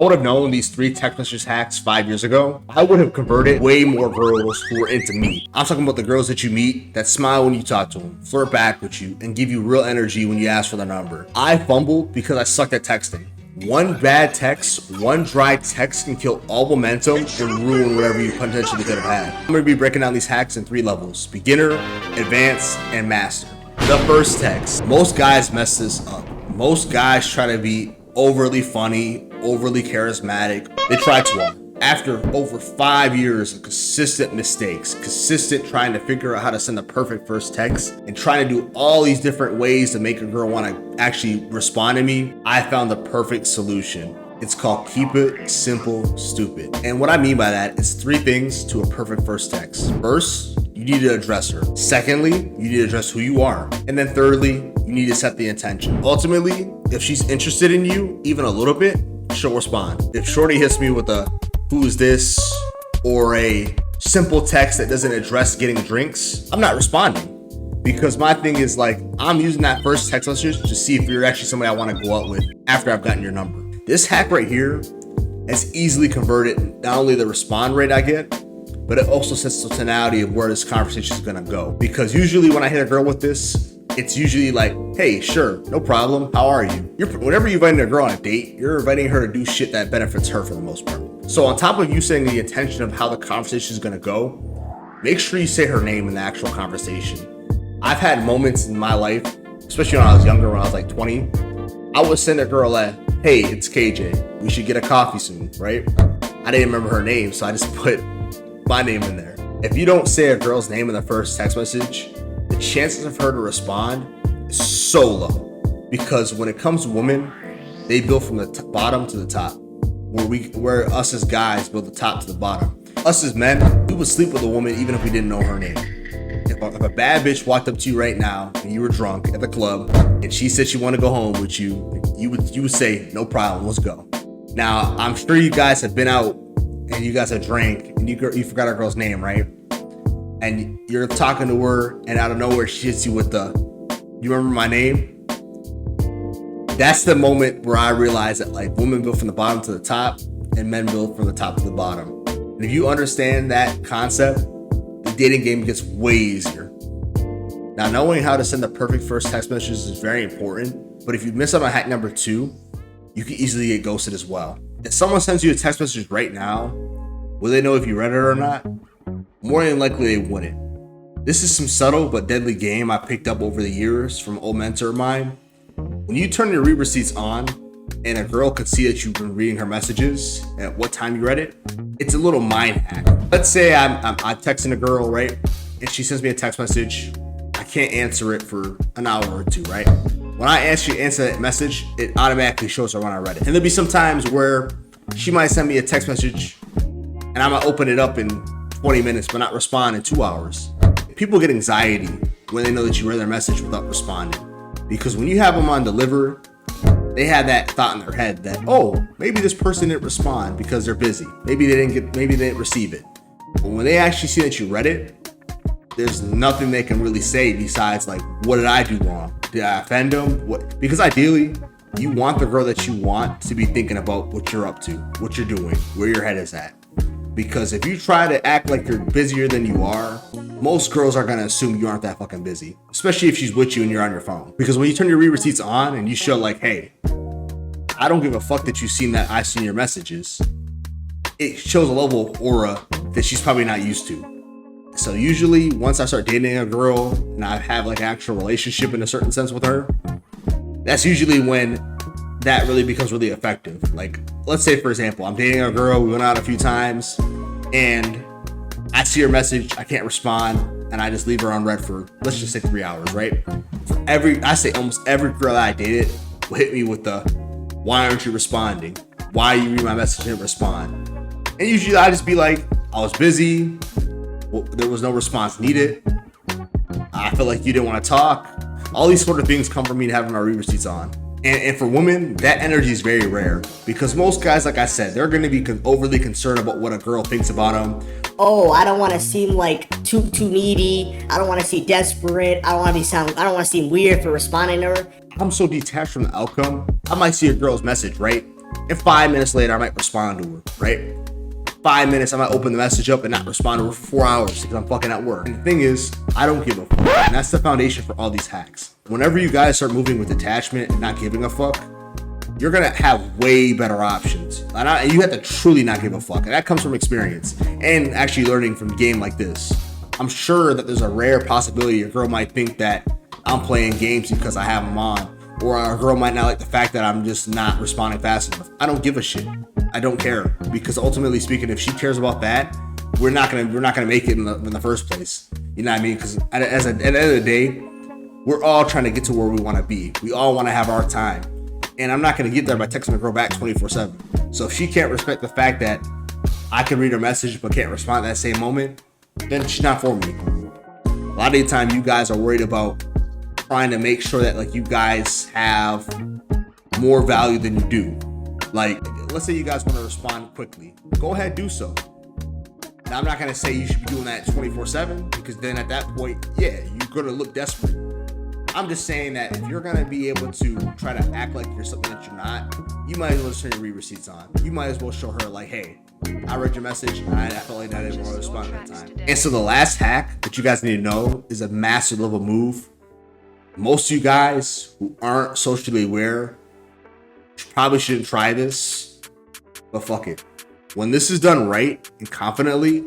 I would have known these 3 text message hacks 5 years ago, I would have converted way more girls who were into me. I'm talking about the girls that you meet that smile when you talk to them, flirt back with you, and give you real energy when you ask for the number. I fumbled because I sucked at texting. One bad text, one dry text can kill all momentum and ruin whatever you potentially could have had. I'm going to be breaking down these hacks in 3 levels: beginner, advanced, and master. The first text. Most guys mess this up. Most guys try to be overly funny, overly charismatic. They try too hard. After over 5 years of consistent mistakes, consistent trying to figure out how to send the perfect first text, and trying to do all these different ways to make a girl want to actually respond to me, I found the perfect solution. It's called keep it simple, stupid. And what I mean by that is 3 things to a perfect first text. First, you need to address her. Secondly, you need to address who you are. And then thirdly, you need to set the intention. Ultimately, if she's interested in you, even a little bit, she'll respond. If shorty hits me with a "who's this?" or a simple text that doesn't address getting drinks, I'm not responding. Because my thing is like, I'm using that first text message to see if you're actually somebody I want to go out with after I've gotten your number. This hack right here has easily converted not only the respond rate I get, but it also sets the tonality of where this conversation is gonna go. Because usually when I hit a girl with this, it's usually like, hey, sure, no problem, how are you? Whenever you're inviting a girl on a date, you're inviting her to do shit that benefits her for the most part. So on top of you saying the intention of how the conversation is gonna go, make sure you say her name in the actual conversation. I've had moments in my life, especially when I was younger, when I was like 20, I would send a girl a, hey, it's KJ, we should get a coffee soon, right? I didn't remember her name, so I just put my name in there. If you don't say a girl's name in the first text message, the chances of her to respond is so low. Because when it comes to women, they build from the bottom to the top. Where us as guys build the top to the bottom. Us as men, we would sleep with a woman even if we didn't know her name. If a bad bitch walked up to you right now and you were drunk at the club and she said she wanted to go home with you, you would say, no problem, let's go. Now, I'm sure you guys have been out and you guys have drank and you forgot a girl's name, right? And you're talking to her and out of nowhere she hits you with the, you remember my name? That's the moment where I realized that like women build from the bottom to the top and men build from the top to the bottom. And if you understand that concept, the dating game gets way easier. Now, knowing how to send the perfect first text message is very important, but if you miss out on hack number 2, you can easily get ghosted as well. If someone sends you a text message right now, will they know if you read it or not? More than likely they wouldn't. This is some subtle but deadly game I picked up over the years from an old mentor of mine. When you turn your read receipts on and a girl can see that you've been reading her messages and at what time you read it, it's a little mind hack. Let's say I'm texting a girl, right? And she sends me a text message. I can't answer it for an hour or 2, right? When I answer that message, it automatically shows her when I read it. And there'll be some times where she might send me a text message and I'm gonna open it up in 20 minutes but not respond in 2 hours. People get anxiety when they know that you read their message without responding. Because when you have them on deliver, they have that thought in their head that, oh, maybe this person didn't respond because they're busy. Maybe they didn't receive it. But when they actually see that you read it, there's nothing they can really say besides like, what did I do wrong? Did I offend them? What? Because ideally, you want the girl that you want to be thinking about what you're up to, what you're doing, where your head is at. Because if you try to act like you're busier than you are, most girls are gonna assume you aren't that fucking busy. Especially if she's with you and you're on your phone. Because when you turn your read receipts on and you show like, hey, I don't give a fuck that you've seen that I've seen your messages, it shows a level of aura that she's probably not used to. So usually once I start dating a girl and I have like an actual relationship in a certain sense with her, that's usually when that really becomes really effective. Like, let's say for example, I'm dating a girl, we went out a few times and I see her message, I can't respond, and I just leave her on read for, let's just say 3 hours, right? I say almost every girl that I dated will hit me with the, why aren't you responding? Why you read my message and respond? And usually I just be like, I was busy, there was no response needed, I feel like you didn't want to talk. All these sort of things come from me having my read receipts on. And for women, that energy is very rare because most guys, like I said, they're going to be overly concerned about what a girl thinks about them. Oh, I don't want to seem like too needy. I don't want to seem desperate. I don't want to seem weird for responding to her. I'm so detached from the outcome. I might see a girl's message, right? And 5 minutes later, I might respond to her, right? 5 minutes, I might open the message up and not respond to her for 4 hours because I'm fucking at work. And the thing is, I don't give a fuck. And that's the foundation for all these hacks. Whenever you guys start moving with detachment and not giving a fuck, you're gonna have way better options. And you have to truly not give a fuck. And that comes from experience and actually learning from a game like this. I'm sure that there's a rare possibility a girl might think that I'm playing games because I have them on. Or a girl might not like the fact that I'm just not responding fast enough. I don't give a shit. I don't care. Because ultimately speaking, if she cares about that, we're not gonna make it in the first place. You know what I mean? Because at the end of the day, we're all trying to get to where we want to be. We all want to have our time. And I'm not going to get there by texting a girl back 24/7. So if she can't respect the fact that I can read her message but can't respond at that same moment, then she's not for me. A lot of the time you guys are worried about trying to make sure that like you guys have more value than you do. Like, let's say you guys want to respond quickly. Go ahead, do so. Now, I'm not going to say you should be doing that 24/7 because then at that point, yeah, you're going to look desperate. I'm just saying that if you're gonna be able to try to act like you're something that you're not, you might as well turn your read receipts on. You might as well show her like, hey, I read your message and I felt like I didn't want to respond at that time. And so the last hack that you guys need to know is a master level move. Most of you guys who aren't socially aware probably shouldn't try this, but fuck it. When this is done right and confidently,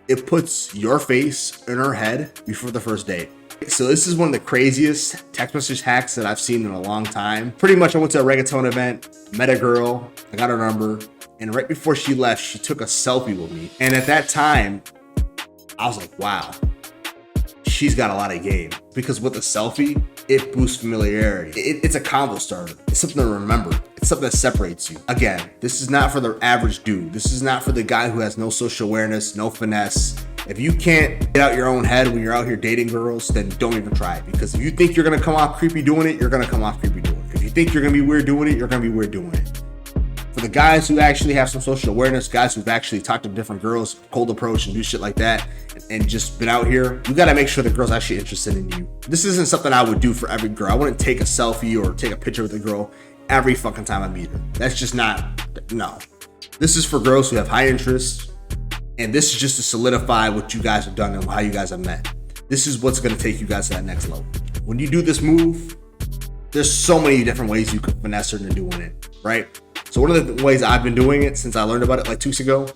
it puts your face in her head before the first date. So this is one of the craziest text message hacks that I've seen in a long time. Pretty much I went to a reggaeton event, met a girl, I got her number, and right before she left, she took a selfie with me. And at that time, I was like, wow, she's got a lot of game. Because with a selfie, it boosts familiarity. It's a convo starter. It's something to remember. It's something that separates you. Again, this is not for the average dude. This is not for the guy who has no social awareness, no finesse. If you can't get out your own head when you're out here dating girls, then don't even try it. Because if you think you're gonna come off creepy doing it, you're gonna come off creepy doing it. If you think you're gonna be weird doing it, you're gonna be weird doing it. For the guys who actually have some social awareness, guys who've actually talked to different girls, cold approach and do shit like that, and just been out here, you gotta make sure the girl's actually interested in you. This isn't something I would do for every girl. I wouldn't take a selfie or take a picture with a girl every fucking time I meet her. That's just not, no. This is for girls who have high interest. And this is just to solidify what you guys have done and how you guys have met. This is what's going to take you guys to that next level. When you do this move, there's so many different ways you could finesse her into doing it, right? So one of the ways I've been doing it since I learned about it like 2 weeks ago,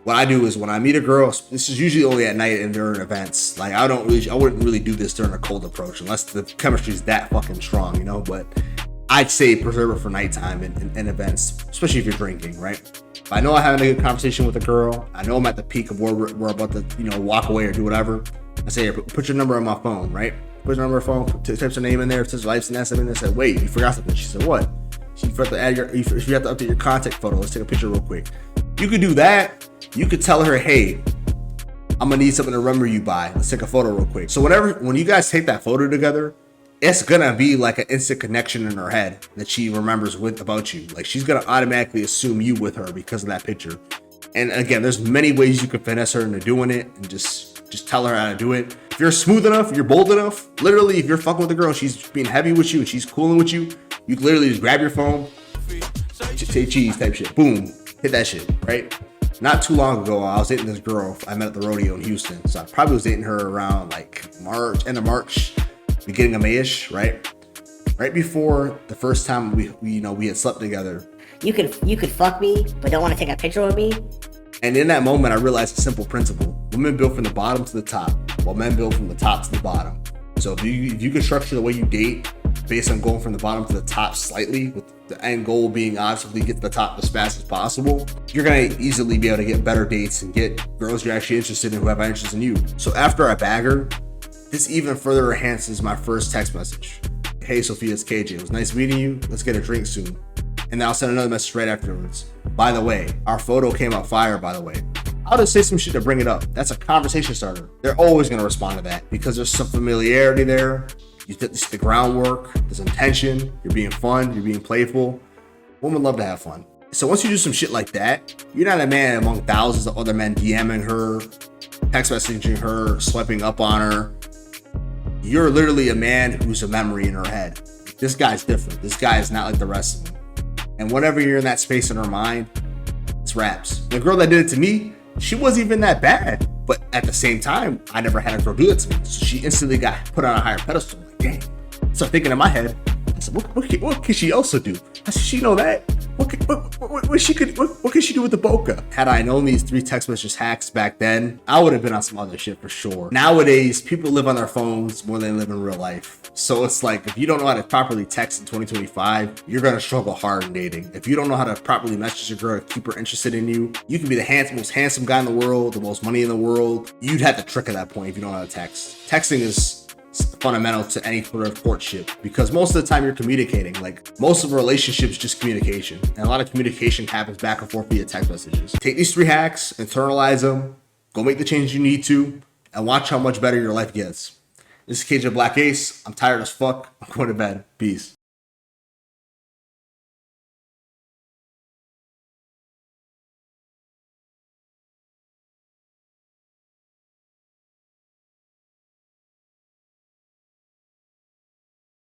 what I do is when I meet a girl, this is usually only at night and during events. Like I wouldn't really do this during a cold approach unless the chemistry is that fucking strong, you know? But I'd say preserve it for nighttime and events, especially if you're drinking, right? If I know I'm having a good conversation with a girl, I know I'm at the peak of where we're about to, walk away or do whatever. I say, put your number on my phone, right? Put your number on my phone, type your name in there, says life's nest in there. I said, wait, you forgot something. She said, what? You forgot to you have to update your contact photo. Let's take a picture real quick. You could do that. You could tell her, hey, I'm gonna need something to remember you by. Let's take a photo real quick. So when you guys take that photo together, it's gonna be like an instant connection in her head that she remembers about you. Like she's gonna automatically assume you with her because of that picture. And again, there's many ways you can finesse her into doing it, and just tell her how to do it. If you're smooth enough, you're bold enough. Literally, if you're fucking with a girl, she's being heavy with you and she's cooling with you, you can literally just grab your phone, say cheese type shit, boom, hit that shit, right? Not too long ago, I was dating this girl I met at the rodeo in Houston. So I probably was dating her around like end of March. Beginning of May-ish, right? Right before the first time we had slept together. You could fuck me, but don't want to take a picture with me. And in that moment, I realized a simple principle: women build from the bottom to the top, while men build from the top to the bottom. So if you can structure the way you date based on going from the bottom to the top slightly, with the end goal being obviously get to the top as fast as possible, you're gonna easily be able to get better dates and get girls you're actually interested in who have interest in you. So after I bag her, this even further enhances my first text message. Hey Sophia, it's KJ. It was nice meeting you. Let's get a drink soon. And then I'll send another message right afterwards. By the way, our photo came out fire, by the way. I'll just say some shit to bring it up. That's a conversation starter. They're always going to respond to that because there's some familiarity there. You did the groundwork, there's intention, you're being fun, you're being playful. Women love to have fun. So once you do some shit like that, you're not a man among thousands of other men DMing her, text messaging her, swiping up on her. You're literally a man who's a memory in her head. This guy's different. This guy is not like the rest of them. And whenever you're in that space in her mind, it's raps. The girl that did it to me, she wasn't even that bad. But at the same time, I never had a girl do it to me. So she instantly got put on a higher pedestal. Like, dang. So thinking in my head, I said, what can she also do? I said, she know that. What can she do with the Boca? Had I known these 3 text message hacks back then, I would have been on some other shit for sure. Nowadays, people live on their phones more than they live in real life. So it's like, if you don't know how to properly text in 2025, you're gonna struggle hard in dating. If you don't know how to properly message a girl, keep her interested in you, you can be the most handsome guy in the world, the most money in the world. You'd have to trick at that point if you don't know how to text. Texting is fundamental to any sort of courtship because most of the time you're communicating. Like, most of a relationship is just communication, and a lot of communication happens back and forth via text messages. Take these 3 hacks, internalize them, go make the changes you need to, and watch how much better your life gets. This is KJ Black Ace. I'm tired as fuck. I'm going to bed. Peace.